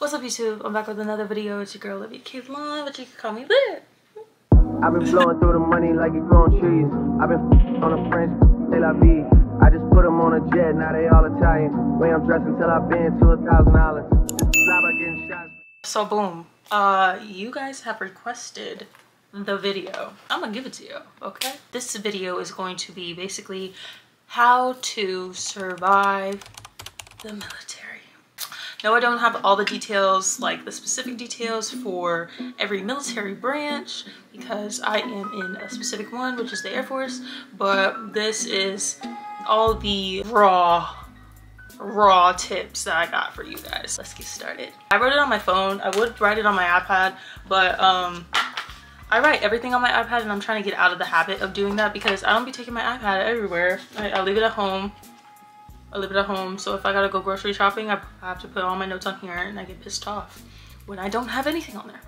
What's up YouTube? I'm back with another video. It's your girl ALivYuh Kayla, but you can call me Lit. I've been blowing through the money like it growing trees. I've been on a French, ALivYuh. I just put them on a jet, now they all Italian. Way I'm dressed until I've been to $1,000. Just stop by getting shots. So boom, you guys have requested the video. I'm gonna give it to you, okay? This video is going to be basically how to survive the military. No, I don't have all the details, like the specific details for every military branch, because I am in a specific one, which is the Air Force, but this is all the raw tips that I got for you guys. Let's get started. I wrote it on my phone. I would write it on my iPad, but I write everything on my iPad, and I'm trying to get out of the habit of doing that because I don't be taking my iPad everywhere. I leave it at home. So if I gotta go grocery shopping, I have to put all my notes on here, and I get pissed off when I don't have anything on there.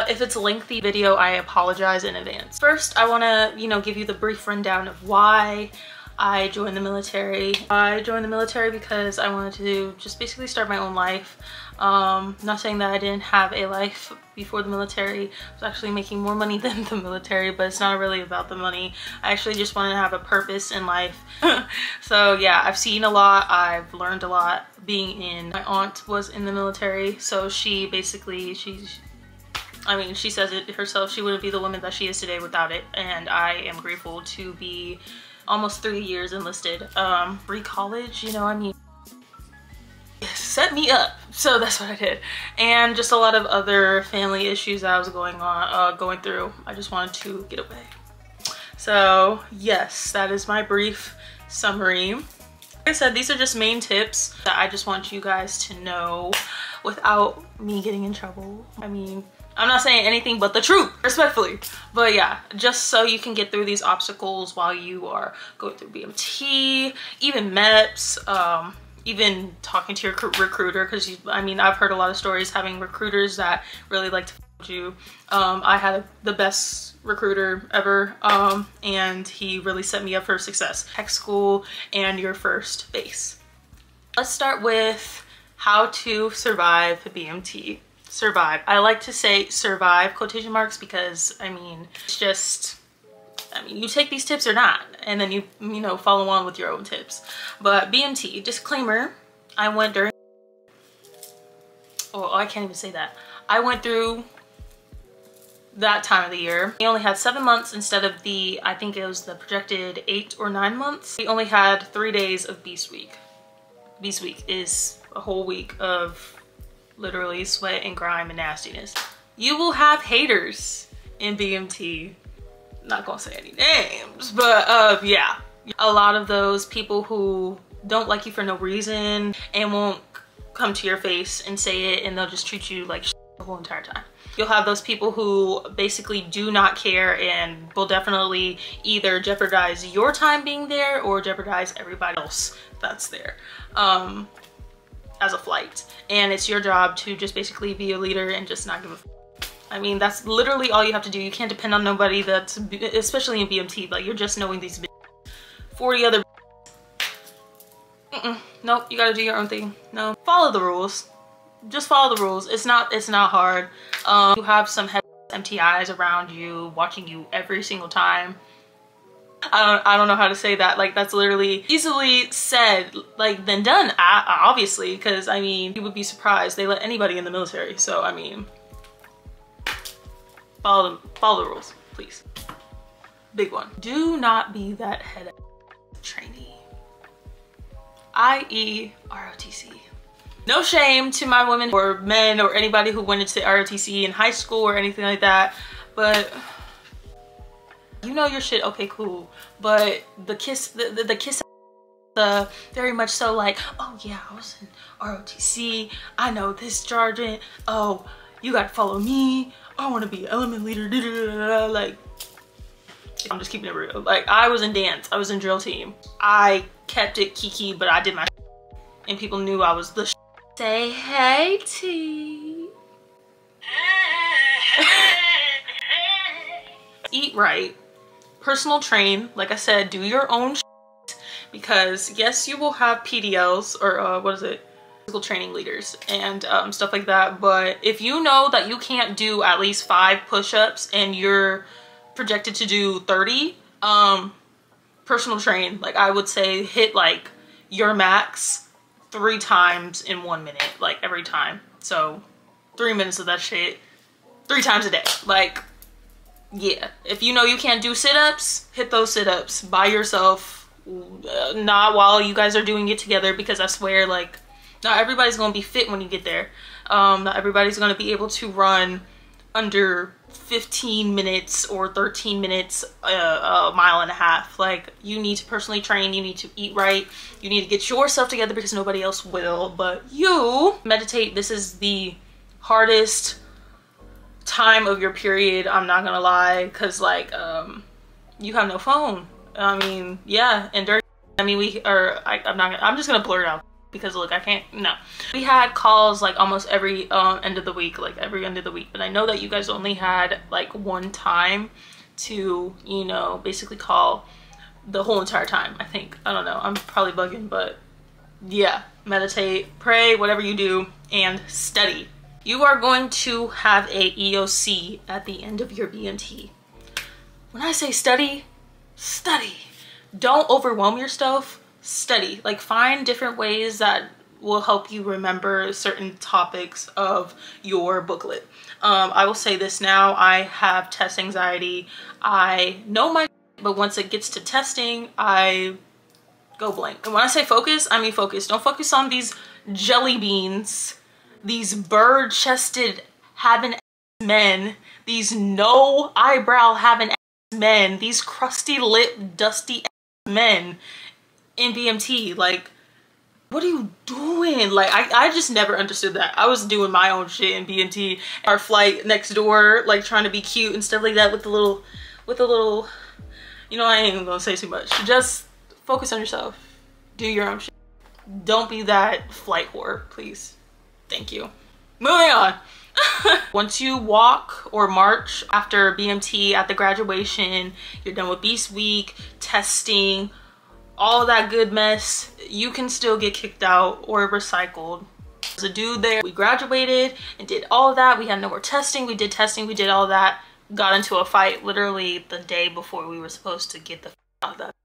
If it's a lengthy video, I apologize in advance. First, I wanna, give you the brief rundown of why I joined the military. I joined the military because I wanted to just basically start my own life. Not saying that I didn't have a life before the military. I was actually making more money than the military, but it's not really about the money. I actually just wanted to have a purpose in life. So yeah, I've seen a lot, I've learned a lot being in. My aunt was in the military, so she basically, she says it herself, she wouldn't be the woman that she is today without it, and I am grateful to be almost 3 years enlisted. Re-college, set me up, so that's what I did. And just a lot of other family issues that I was going through. I just wanted to get away. So yes, that is my brief summary. Like I said, these are just main tips that I just want you guys to know without me getting in trouble. I'm not saying anything but the truth, respectfully. But yeah, just so you can get through these obstacles while you are going through BMT, even MEPS, even talking to your recruiter, because I've heard a lot of stories having recruiters that really like to f with you. I had the best recruiter ever, and he really set me up for success. Tech school and your first base. Let's start with how to survive the BMT. Survive. I like to say survive quotation marks because it's just, you take these tips or not, and then you follow on with your own tips. But BMT, disclaimer, I went during, oh, I can't even say that. I went through that time of the year. We only had 7 months instead of the, I think it was the projected 8 or 9 months. We only had 3 days of Beast Week. Beast Week is a whole week of literally sweat and grime and nastiness. You will have haters in BMT. Not gonna say any names, but yeah. A lot of those people who don't like you for no reason and won't come to your face and say it, and they'll just treat you like shit the whole entire time. You'll have those people who basically do not care and will definitely either jeopardize your time being there or jeopardize everybody else that's there. As a flight, and it's your job to just basically be a leader and just not give a f. That's literally all you have to do. You can't depend on nobody, that's especially in BMT. Like, you're just knowing these 40 other nope, you gotta do your own thing. No, follow the rules, just follow the rules. It's not hard. You have some heavy MTIs around you watching you every single time. I don't know how to say that. Like, that's literally easily said, like, than done, obviously, because you would be surprised. They let anybody in the military, so follow the rules, please. Big one. Do not be that head trainee, i.e. ROTC. No shame to my women or men or anybody who went into ROTC in high school or anything like that, but you know your shit, okay, cool. But the kiss, the kiss, the very much so like, oh yeah, I was in ROTC, I know this jargon, oh, you gotta follow me, I wanna be element leader, da, da, da, da. Like, I'm just keeping it real. Like, I was in dance, I was in drill team. I kept it kiki, but I did my and people knew I was the shit. Say hey, T. Eat right. Personal train, like I said, do your own shit, because yes, you will have PDLs or what is it? physical training leaders and stuff like that. But if you know that you can't do at least 5 push-ups and you're projected to do 30, personal train. Like, I would say hit like your max 3 times in 1 minute, like every time. So 3 minutes of that shit 3 times a day. Like, yeah, if you know you can't do sit-ups, hit those sit-ups by yourself, not while you guys are doing it together, because I swear, like, not everybody's gonna be fit when you get there. Not everybody's gonna be able to run under 15 minutes or 13 minutes, a mile and a half. Like, you need to personally train, you need to eat right, you need to get yourself together because nobody else will but you. Meditate. This is the hardest time of your period, I'm not gonna lie, because like you have no phone. I mean, yeah, and dirty. I mean, I'm just gonna blur it out because look, I can't, no. We had calls like almost every end of the week, but I know that you guys only had like 1 time to, you know, basically call the whole entire time, I think. I don't know, I'm probably bugging, but yeah, meditate, pray, whatever you do, and study. You are going to have a EOC at the end of your BMT. When I say study, study. Don't overwhelm yourself, study. Like, find different ways that will help you remember certain topics of your booklet. I will say this now, I have test anxiety. I know my, but once it gets to testing, I go blank. And when I say focus, I mean focus. Don't focus on these jelly beans, these bird-chested having men, these no eyebrow having men, these crusty lip dusty men in BMT. Like, what are you doing? Like, I just never understood that. I was doing my own shit in BMT. Our flight next door, like trying to be cute and stuff like that with the little, you know, I ain't even gonna say too much. Just focus on yourself. Do your own shit. Don't be that flight whore, please. Thank you. Moving on. Once you walk or march after BMT at the graduation, you're done with Beast Week, testing, all that good mess, you can still get kicked out or recycled. There's a dude there, we graduated and did all of that. We had no more testing, we did all of that, got into a fight literally the day before we were supposed to get the out of that.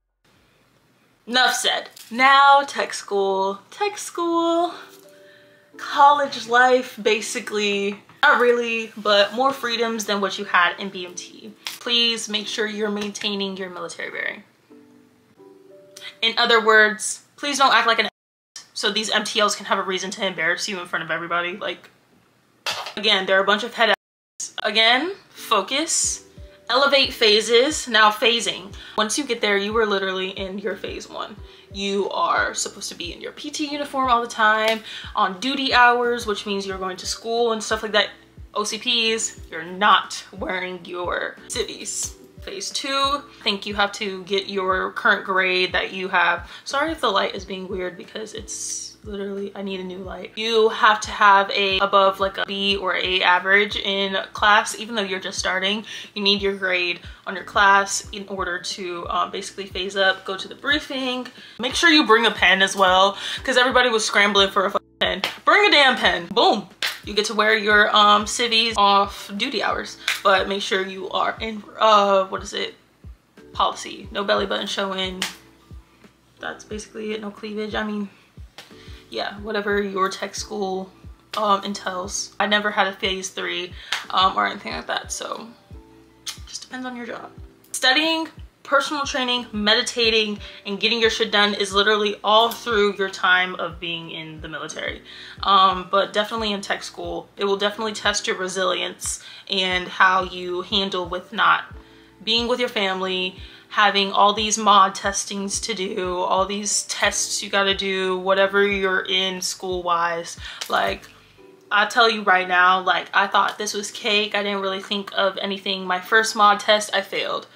Enough said. Now tech school, college life, basically. Not really, but more freedoms than what you had in BMT. Please make sure you're maintaining your military bearing. In other words, please don't act like an ass so these MTLs can have a reason to embarrass you in front of everybody. Like, again, they're a bunch of head asses. Again, focus. Elevate phases. Now phasing. Once you get there, you were literally in your phase 1. You are supposed to be in your PT uniform all the time, on duty hours, which means you're going to school and stuff like that. OCPs, you're not wearing your civvies. Phase 2, I think you have to get your current grade that you have. Sorry if the light is being weird because it's literally, I need a new light. You have to have a above like a B or A average in class. Even though you're just starting, you need your grade on your class in order to basically phase up, go to the briefing. Make sure you bring a pen as well, because everybody was scrambling for a pen. Bring a damn pen. Boom. You get to wear your civvies off duty hours, but make sure you are in what is it, policy. No belly button showing. That's basically it. No cleavage. I mean, yeah, whatever your tech school entails. I never had a phase 3 or anything like that, so just depends on your job. Studying, personal training, meditating, and getting your shit done is literally all through your time of being in the military. But definitely in tech school, it will definitely test your resilience and how you handle with not being with your family, having all these mod testings to do, all these tests you gotta do, whatever you're in school-wise. Like, I tell you right now, like, I thought this was cake. I didn't really think of anything. My first mod test, I failed.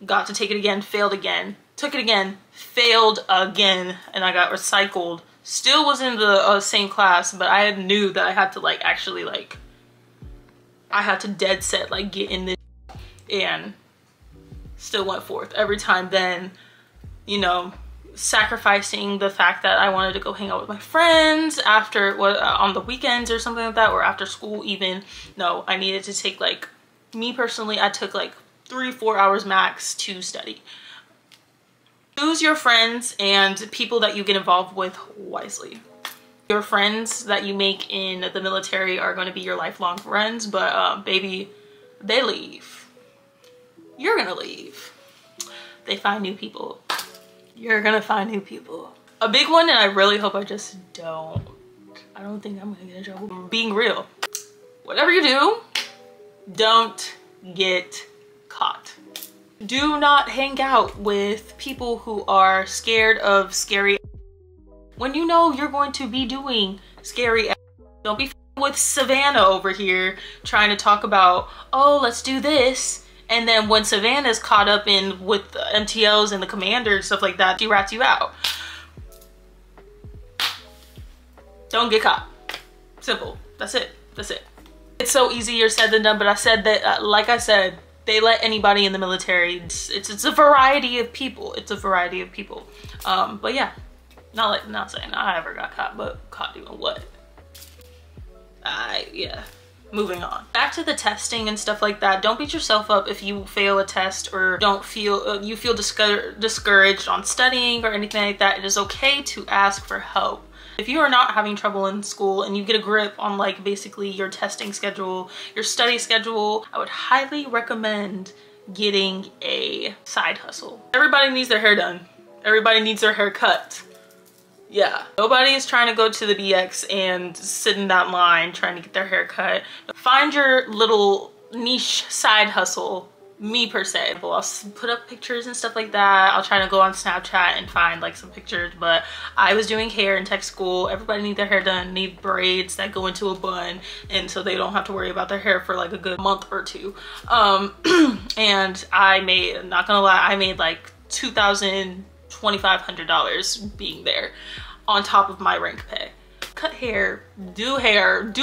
Got to take it again, failed again. Took it again, failed again, and I got recycled. Still was in the same class, but I knew that I had to like actually like, I had to dead set like get in this, and still went forth every time. Then, you know, sacrificing the fact that I wanted to go hang out with my friends after on the weekends or something like that, or after school even. No, I needed to take, like, me personally, I took like 3-4 hours max to study. Choose your friends and people that you get involved with wisely. Your friends that you make in the military are going to be your lifelong friends, but baby, they leave. You're gonna leave. They find new people. You're gonna find new people. A big one, and I really hope I just don't. I don't think I'm gonna get in trouble. Being real. Whatever you do, don't get caught. Do not hang out with people who are scared of scary when you know you're going to be doing scary. Don't be with Savannah over here trying to talk about, oh, let's do this. And then when Savannah's caught up in with the MTLs and the commander and stuff like that, she rats you out. Don't get caught. Simple. That's it. That's it. It's so easier said than done, but I said that, like I said, they let anybody in the military. It's a variety of people. It's a variety of people. But yeah, not saying I ever got caught, but caught doing what? Yeah. Moving on. Back to the testing and stuff like that. Don't beat yourself up if you fail a test or don't feel you feel discouraged on studying or anything like that. It is okay to ask for help. If you are not having trouble in school and you get a grip on, like, basically your testing schedule, your study schedule, I would highly recommend getting a side hustle. Everybody needs their hair done. Everybody needs their hair cut. Yeah, nobody is trying to go to the BX and sit in that line trying to get their hair cut. Find your little niche side hustle. Me per se. I'll put up pictures and stuff like that. I'll try to go on Snapchat and find, like, some pictures, but I was doing hair in tech school. Everybody needs their hair done, need braids that go into a bun, and so they don't have to worry about their hair for like a good month or two. And I made, not gonna lie, I made like $2,000, $2,500 being there on top of my rank pay. Cut hair, do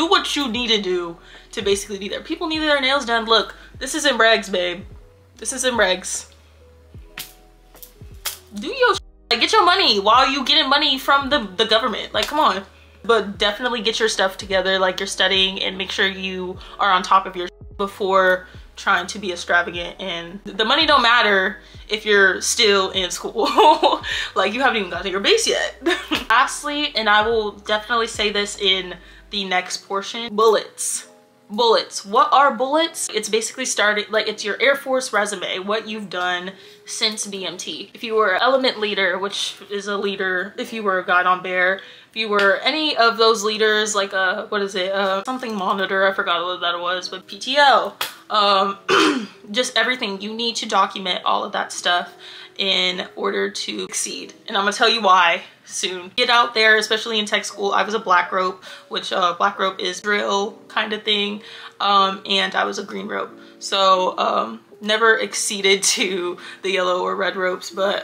what you need to do to basically be there. People need their nails done. Look, this is in regs, babe. This is in regs. Do your like, get your money while you getting money from the government. Like, come on. But definitely get your stuff together, like you're studying, and make sure you are on top of your before trying to be extravagant. And the money don't matter if you're still in school. Like, you haven't even gotten to your base yet. Lastly, and I will definitely say this in the next portion, bullets. Bullets. What are bullets? It's basically like, it's your Air Force resume, what you've done since BMT. If you were an element leader, which is a leader, if you were a guide on bear, if you were any of those leaders, like what is it, something monitor, I forgot what that was, but PTL, just everything. You need to document all of that stuff in order to succeed, and I'm gonna tell you why soon. Get out there, especially in tech school. I was a black rope, which black rope is drill kind of thing, and I was a green rope, so never exceeded to the yellow or red ropes, but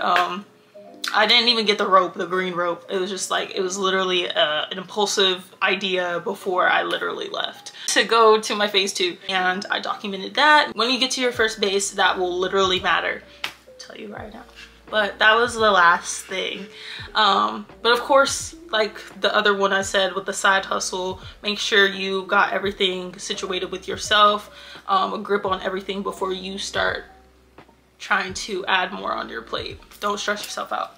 I didn't even get the green rope. It was just like, it was literally an impulsive idea before I literally left to go to my phase 2, and I documented that. When you get to your first base, that will literally matter. I'll tell you right now. But that was the last thing. But of course, like the other one I said with the side hustle, make sure you got everything situated with yourself, a grip on everything before you start trying to add more on your plate. Don't stress yourself out.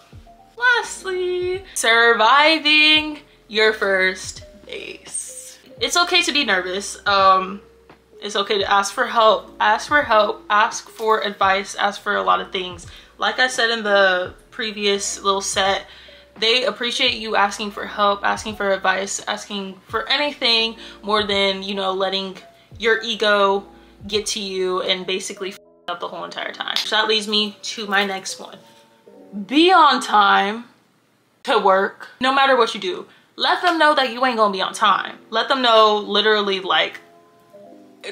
Lastly, surviving your first base. It's okay to be nervous. It's okay to ask for help, ask for advice, ask for a lot of things. Like I said in the previous little set, they appreciate you asking for help, asking for advice, asking for anything more than, you know, letting your ego get to you and basically f up the whole entire time. So that leads me to my next one. Be on time to work, no matter what you do. Let them know that you ain't gonna be on time. Let them know, literally, like,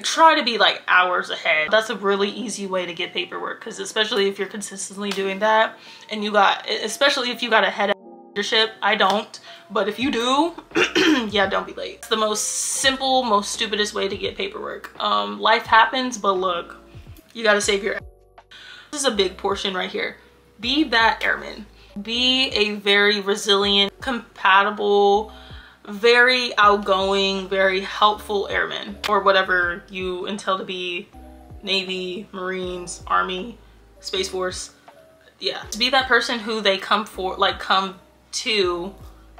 try to be like hours ahead. That's a really easy way to get paperwork, because especially if you're consistently doing that, and you got, especially if you got a head of leadership. I don't, but if you do, yeah, don't be late. It's the most simple, most stupidest way to get paperwork. Life happens, but look, you gotta save your. This is a big portion right here. Be that airman. Be a very resilient, compatible, very outgoing, very helpful airman, or whatever you entail to be. Navy, Marines, Army, Space Force. Yeah, to be that person who they come to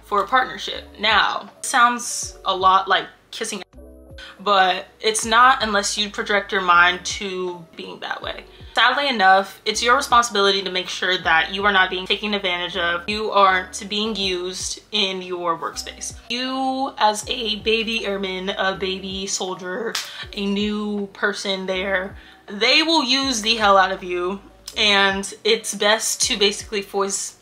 for a partnership. Now, it sounds a lot like kissing, but it's not unless you project your mind to being that way. Sadly enough, it's your responsibility to make sure that you are not being taken advantage of. You aren't being used in your workspace. You, as a baby airman, a baby soldier, a new person there, they will use the hell out of you, and it's best to basically voice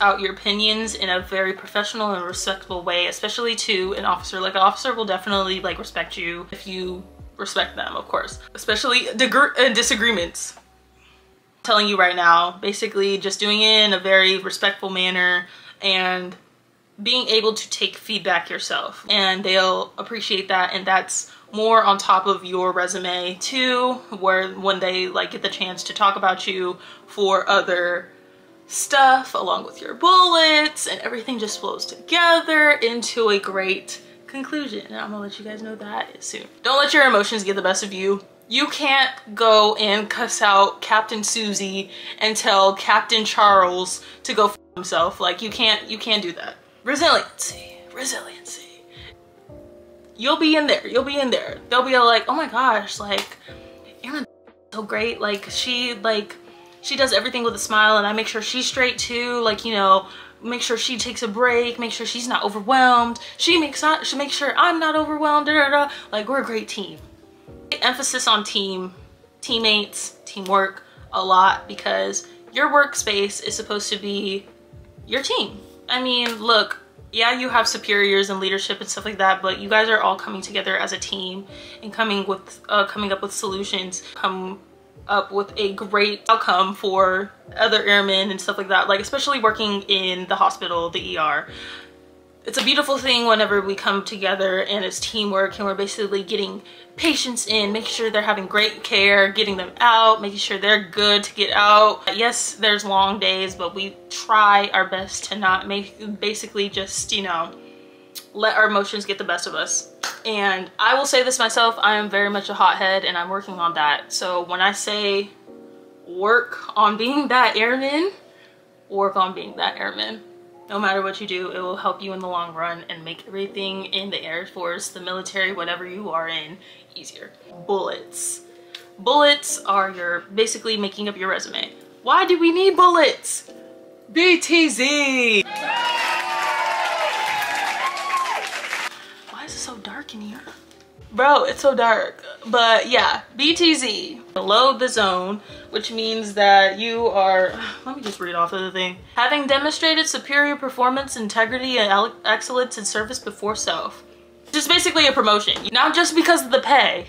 out your opinions in a very professional and respectful way, especially to an officer. Like, an officer will definitely like respect you if you respect them, of course, especially disagreements. I'm telling you right now, basically just doing it in a very respectful manner and being able to take feedback yourself, and they'll appreciate that. And that's more on top of your resume too, where when they like get the chance to talk about you for other stuff along with your bullets, and everything just flows together into a great conclusion. And I'm gonna let you guys know that soon. Don't let your emotions get the best of you. You can't go and cuss out Captain Susie and tell Captain Charles to go f himself. Like, you can't do that. Resiliency. You'll be in there. They'll be like, oh my gosh, like, Aaron's so great. Like, she does everything with a smile, and I make sure she's straight too. Like, you know, make sure she takes a break, make sure she's not overwhelmed. She makes sure I'm not overwhelmed. Like, we're a great team. Emphasis on teammates, teamwork a lot, because your workspace is supposed to be your team. I mean, look, yeah, you have superiors and leadership and stuff like that, but you guys are all coming together as a team and coming up with solutions, come up with a great outcome for other airmen and stuff like that. Like, especially working in the hospital, the ER. It's a beautiful thing whenever we come together and it's teamwork, and we're basically getting patients in, making sure they're having great care, getting them out, making sure they're good to get out. Yes, there's long days, but we try our best to not basically just, you know, let our emotions get the best of us. And I will say this myself, I am very much a hothead, and I'm working on that. So when I say work on being that airman, work on being that airman. No matter what you do, it will help you in the long run and make everything in the Air Force, the military, whatever you are in, easier. Bullets. Bullets are basically making up your resume. Why do we need bullets? BTZ! Why is it so dark in here? Bro, it's so dark. But yeah, BTZ. Below the zone, which means that you are, let me just read off of the thing. Having demonstrated superior performance, integrity, and excellence in service before self. Just basically a promotion. Not just because of the pay.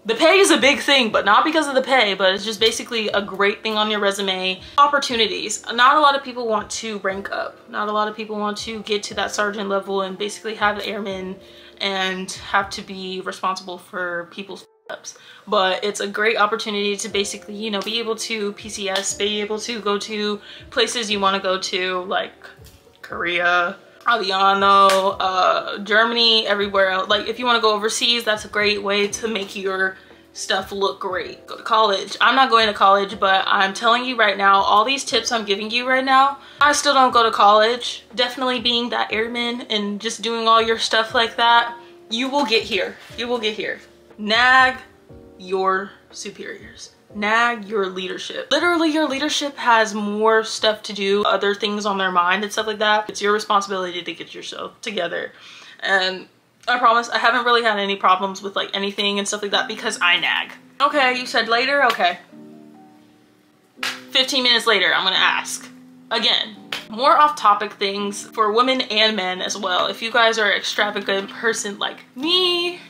The pay is a big thing, but not because of the pay, but it's just basically a great thing on your resume. Opportunities. Not a lot of people want to rank up. Not a lot of people want to get to that sergeant level and basically have airmen and have to be responsible for people's ups. But it's a great opportunity to basically, you know, be able to PCS, be able to go to places you want to go to, like Korea, Aviano, Germany, everywhere else. Like, if you want to go overseas, that's a great way to make your stuff look great. Go to college. I'm not going to college, but I'm telling you right now, all these tips I'm giving you right now, I still don't go to college. Definitely being that airman and just doing all your stuff like that, you will get here. You will get here. Nag your superiors. Nag your leadership. Literally, your leadership has more stuff to do, other things on their mind and stuff like that. It's your responsibility to get yourself together. And I promise I haven't really had any problems with like anything and stuff like that because I nag. Okay, you said later? Okay. 15 minutes later, I'm gonna ask again. More off-topic things for women and men as well. If you guys are an extravagant person like me,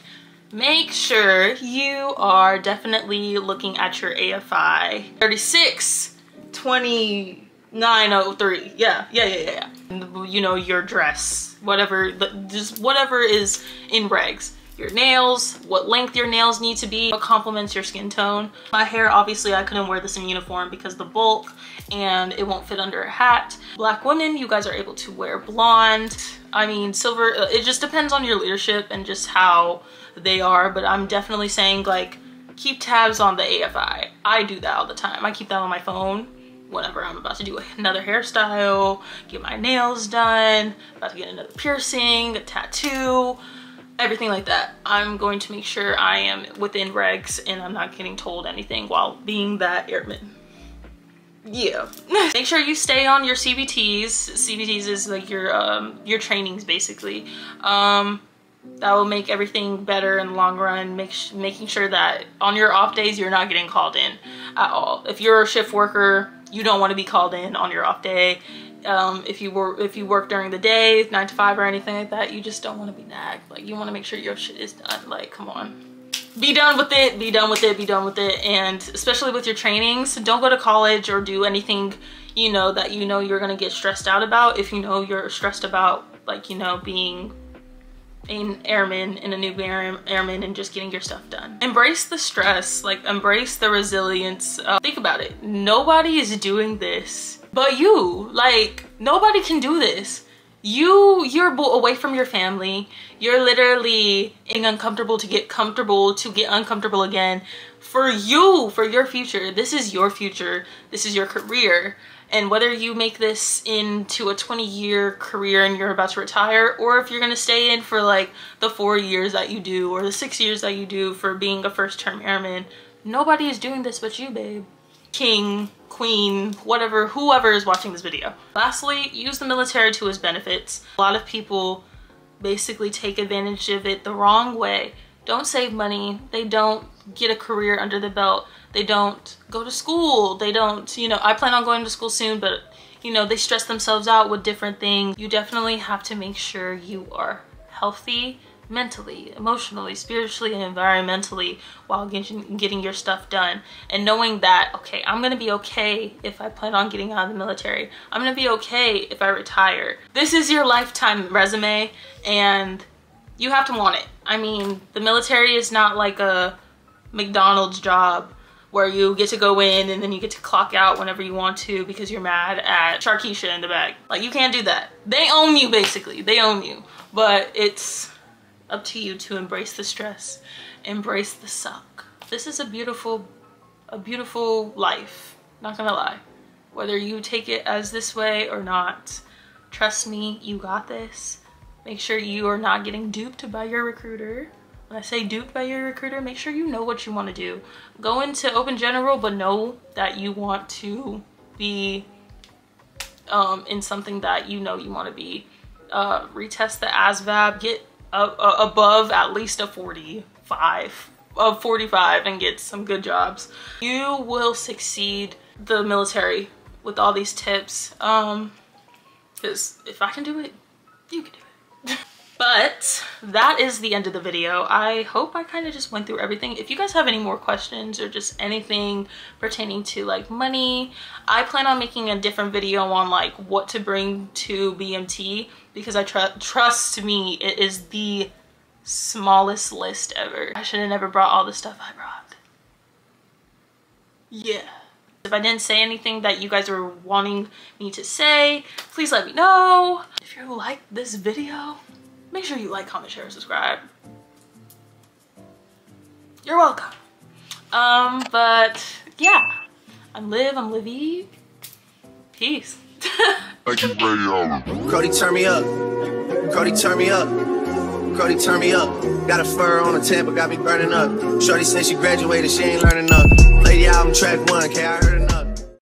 make sure you are definitely looking at your AFI 362903. Yeah. You know, your dress, whatever, just whatever is in regs. your nails, what length your nails need to be, what complements your skin tone. My hair, obviously I couldn't wear this in uniform because the bulk and it won't fit under a hat. Black women, you guys are able to wear blonde. I mean, silver, it just depends on your leadership and just how they are, but I'm definitely saying like, keep tabs on the AFI. I do that all the time. I keep that on my phone whenever I'm about to do another hairstyle, get my nails done, about to get another piercing, a tattoo, everything like that. I'm going to make sure I am within regs and I'm not getting told anything while being that airman. Yeah. Make sure you stay on your CBTs. CBTs is like your trainings basically. That will make everything better in the long run. Making sure that on your off days you're not getting called in at all. If you're a shift worker, you don't want to be called in on your off day. If you work during the day, 9 to 5 or anything like that, you just don't want to be nagged. Like, you want to make sure your shit is done. Like, come on. Be done with it, be done with it, be done with it. And especially with your trainings, don't go to college or do anything, you know, that you know you're going to get stressed out about. If you know you're stressed about, like, you know, being an airman and a new airman and just getting your stuff done. Embrace the stress, like embrace the resilience. Think about it. Nobody is doing this but you. Like, nobody can do this. You're away from your family. You're literally getting uncomfortable to get comfortable to get uncomfortable again for you, for your future. This is your future. This is your career. And whether you make this into a 20-year career and you're about to retire, or if you're gonna stay in for like the 4 years that you do or the 6 years that you do for being a first-term airman, nobody is doing this but you, babe. King, queen, whatever, whoever is watching this video. Lastly, use the military to its benefits. A lot of people basically take advantage of it the wrong way. Don't save money. They don't get a career under the belt. They don't go to school. They don't, you know, I plan on going to school soon, but you know, they stress themselves out with different things. You definitely have to make sure you are healthy mentally, emotionally, spiritually, and environmentally while getting your stuff done. And knowing that, okay, I'm gonna be okay if I plan on getting out of the military. I'm gonna be okay if I retire. This is your lifetime resume and you have to want it. I mean, the military is not like a McDonald's job where you get to go in and then you get to clock out whenever you want to because you're mad at Sharkeisha in the back. Like, you can't do that. They own you, basically. They own you. But it's up to you to embrace the stress, embrace the suck. This is a beautiful life, not gonna lie. Whether you take it as this way or not, trust me, you got this. Make sure you are not getting duped by your recruiter. When I say duped by your recruiter, make sure you know what you want to do. Go into open general, but know that you want to be in something that you know you want to be. Retest the ASVAB, get above at least a 45 and get some good jobs. You will succeed the military with all these tips. Because if I can do it, you can do it. But that is the end of the video. I hope I kind of just went through everything. If you guys have any more questions or just anything pertaining to like money, I plan on making a different video on like what to bring to BMT, because I trust me, it is the smallest list ever. I should have never brought all the stuff I brought. Yeah. If I didn't say anything that you guys were wanting me to say, please let me know. If you like this video, make sure you like, comment, share, and subscribe. You're welcome. But yeah, I'm ALivYuh. Peace. Brody, turn me up. Brody, turn me up. Brody, turn me up. Got a fur on a temper, got me burning up. Shorty said she graduated, she ain't learning enough. Play the album track 1, okay, I heard enough.